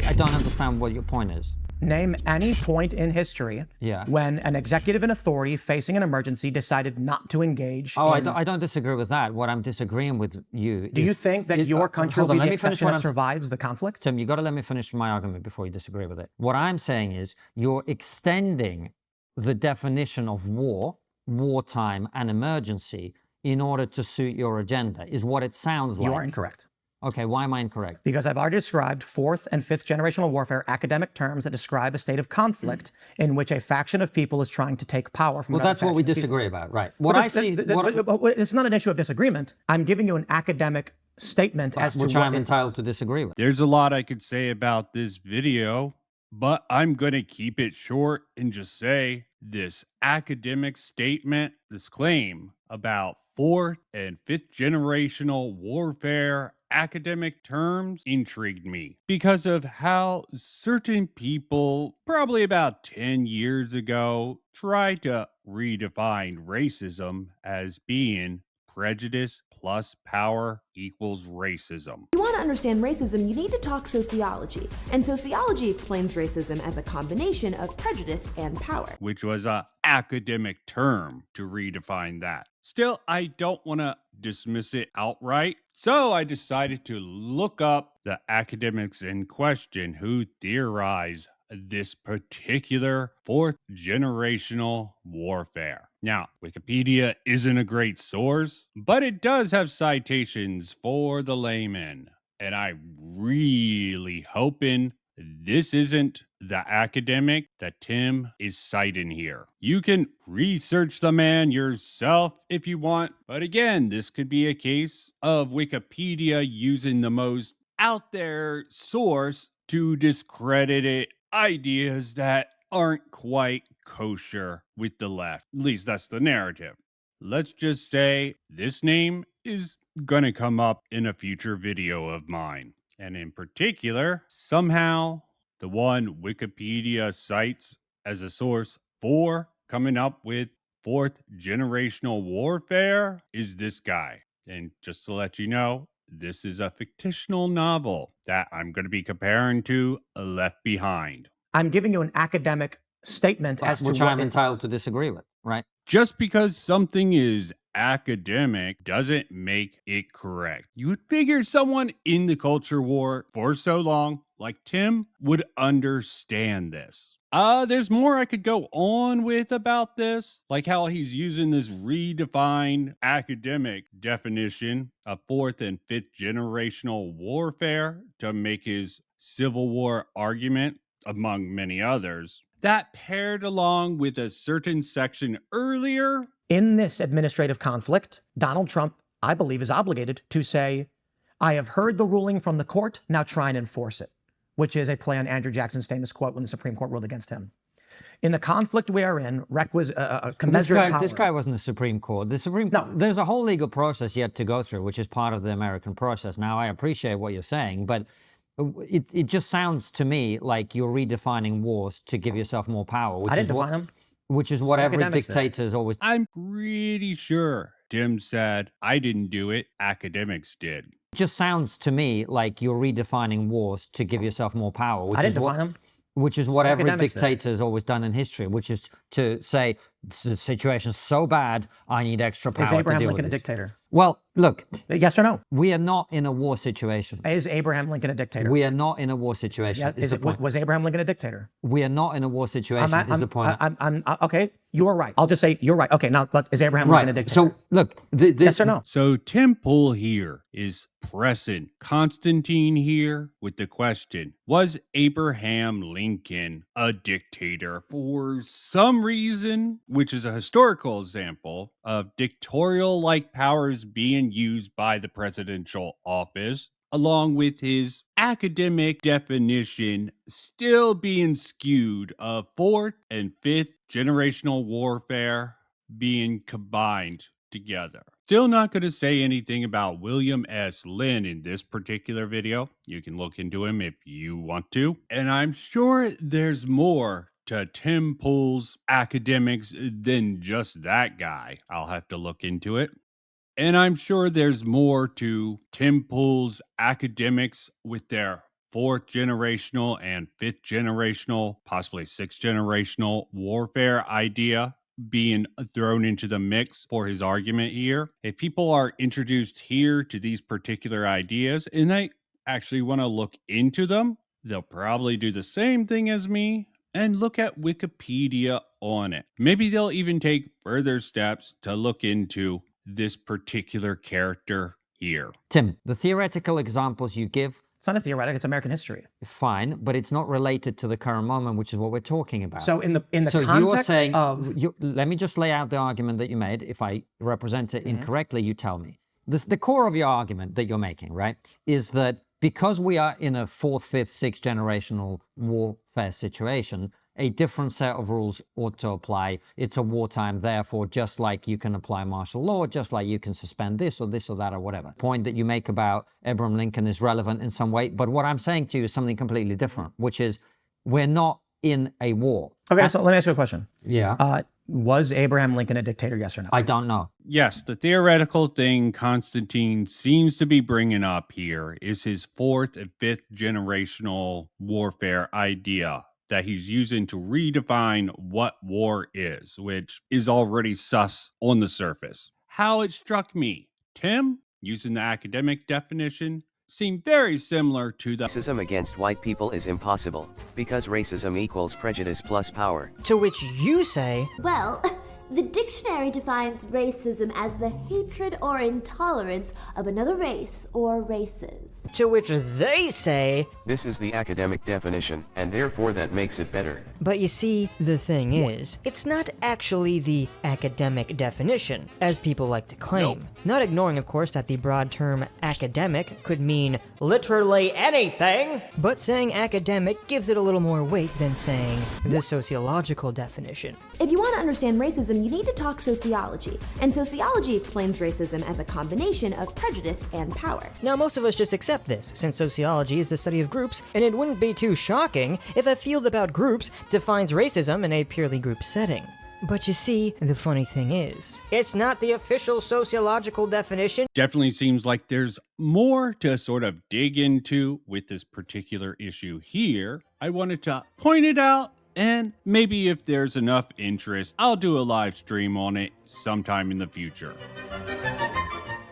I don't understand what your point is. Name any point in history Yeah. when an executive in authority facing an emergency decided not to engage in... I don't disagree with that. What I'm disagreeing with you Do you think that your country will be the exception that survives the conflict? Tim, you got to let me finish my argument before you disagree with it. What I'm saying is you're extending the definition of war, wartime, and emergency in order to suit your agenda, is what it sounds like. You are incorrect. Okay, why am I incorrect? Because I've already described fourth and fifth generational warfare, academic terms that describe a state of conflict in which a faction of people is trying to take power from another Well, that's what we faction of disagree people. about, right? What I see... It's not an issue of disagreement. I'm giving you an academic statement as to which what I'm is. entitled to disagree with. There's a lot I could say about this video, but I'm going to keep it short and just say this academic statement, this claim about fourth and fifth generational warfare academic terms intrigued me because of how certain people, probably about 10 years ago, tried to redefine racism as being prejudice plus power equals racism. If you want to understand racism, you need to talk sociology. And sociology explains racism as a combination of prejudice and power. Which was an academic term to redefine that. Still, I don't want to dismiss it outright. So I decided to look up the academics in question who theorize this particular fourth generational warfare. Now, Wikipedia isn't a great source, but it does have citations for the layman. And I'm really hoping this isn't the academic that Tim is citing here. You can research the man yourself if you want, but again, this could be a case of Wikipedia using the most out there source to discredit it. Ideas that aren't quite kosher with the left. At least that's the narrative. Let's just say this name is gonna come up in a future video of mine. And in particular, somehow the one Wikipedia cites as a source for coming up with fourth generational warfare is this guy. And just to let you know, this is a fictional novel that I'm going to be comparing to Left Behind. I'm giving you an academic statement as to which what I'm is. entitled to disagree with, right? Just because something is academic doesn't make it correct. You would figure someone in the culture war for so long, like Tim, would understand this. There's more I could go on with about this, like how he's using this redefined academic definition of fourth and fifth generational warfare to make his Civil War argument, among many others. That paired along with a certain section earlier. In this administrative conflict, Donald Trump, I believe, is obligated to say, I have heard the ruling from the court, now try and enforce it, which is a play on Andrew Jackson's famous quote when the Supreme Court ruled against him. In the conflict we are in, commensurate This guy wasn't the Supreme Court. There's a whole legal process yet to go through, which is part of the American process. Now, I appreciate what you're saying, but it just sounds to me like you're redefining wars to give yourself more power. I didn't define them. Which is what every dictator's always... I'm pretty sure Tim said, I didn't do it, academics did. It just sounds to me like you're redefining wars to give yourself more power. I didn't define them. Which is what every dictator's always done in history, which is to say, the situation's so bad, I need extra power to deal with it. Is Abraham Lincoln a dictator? Well, look. Yes or no? We are not in a war situation. Is Abraham Lincoln a dictator? We are not in a war situation, is the point. Was Abraham Lincoln a dictator? We are not in a war situation, is the point. Okay, you're right. I'll just say you're right. Okay, now, is Abraham Lincoln a dictator? So, look. Yes or no? So Tim Pool here is pressing Constantine here with the question, was Abraham Lincoln a dictator? For some reason, which is a historical example of dictatorial-like powers being used by the presidential office, along with his academic definition still being skewed of fourth and fifth generational warfare being combined together. Still not going to say anything about William S. Lynn in this particular video. You can look into him if you want to. And I'm sure there's more to Tim Pool's academics than just that guy. I'll have to look into it. And I'm sure there's more to Tim Pool's academics with their fourth generational and fifth generational, possibly sixth generational warfare idea being thrown into the mix for his argument here. If people are introduced here to these particular ideas and they actually want to look into them, they'll probably do the same thing as me and look at Wikipedia on it. Maybe they'll even take further steps to look into this particular character here. Tim, the theoretical examples you give, It's not a theoretic, it's American history. fine, but it's not related to the current moment, which is what we're talking about. So in the So context you're saying, of let me just lay out the argument that you made. If I represent it incorrectly, you tell me. The core of your argument that you're making, right, is that because we are in a fourth, fifth, sixth generational warfare situation, a different set of rules ought to apply. It's a wartime, therefore, just like you can apply martial law, just like you can suspend this or that or whatever. Point that you make about Abraham Lincoln is relevant in some way, but what I'm saying to you is something completely different, which is we're not in a war. Okay, so let me ask you a question. Yeah. Was Abraham Lincoln a dictator, yes or no? I don't know. Yes, the theoretical thing Constantine seems to be bringing up here is his fourth and fifth generational warfare idea that he's using to redefine what war is, which is already sus on the surface. How it struck me, Tim, using the academic definition, seemed very similar to the Racism against white people is impossible, because racism equals prejudice plus power. To which you say, Well, the dictionary defines racism as the hatred or intolerance of another race or races. to which they say, This is the academic definition, and therefore that makes it better. but you see, the thing is, it's not actually the academic definition, as people like to claim. Not ignoring, of course, that the broad term academic could mean literally anything, but saying academic gives it a little more weight than saying the sociological definition. If you want to understand racism, you need to talk sociology, and sociology explains racism as a combination of prejudice and power. Now, most of us just accept this, since sociology is the study of groups, and it wouldn't be too shocking if a field about groups defines racism in a purely group setting. But you see, the funny thing is, it's not the official sociological definition. definitely seems like there's more to sort of dig into with this particular issue here. I wanted to point it out, and maybe if there's enough interest, I'll do a live stream on it sometime in the future.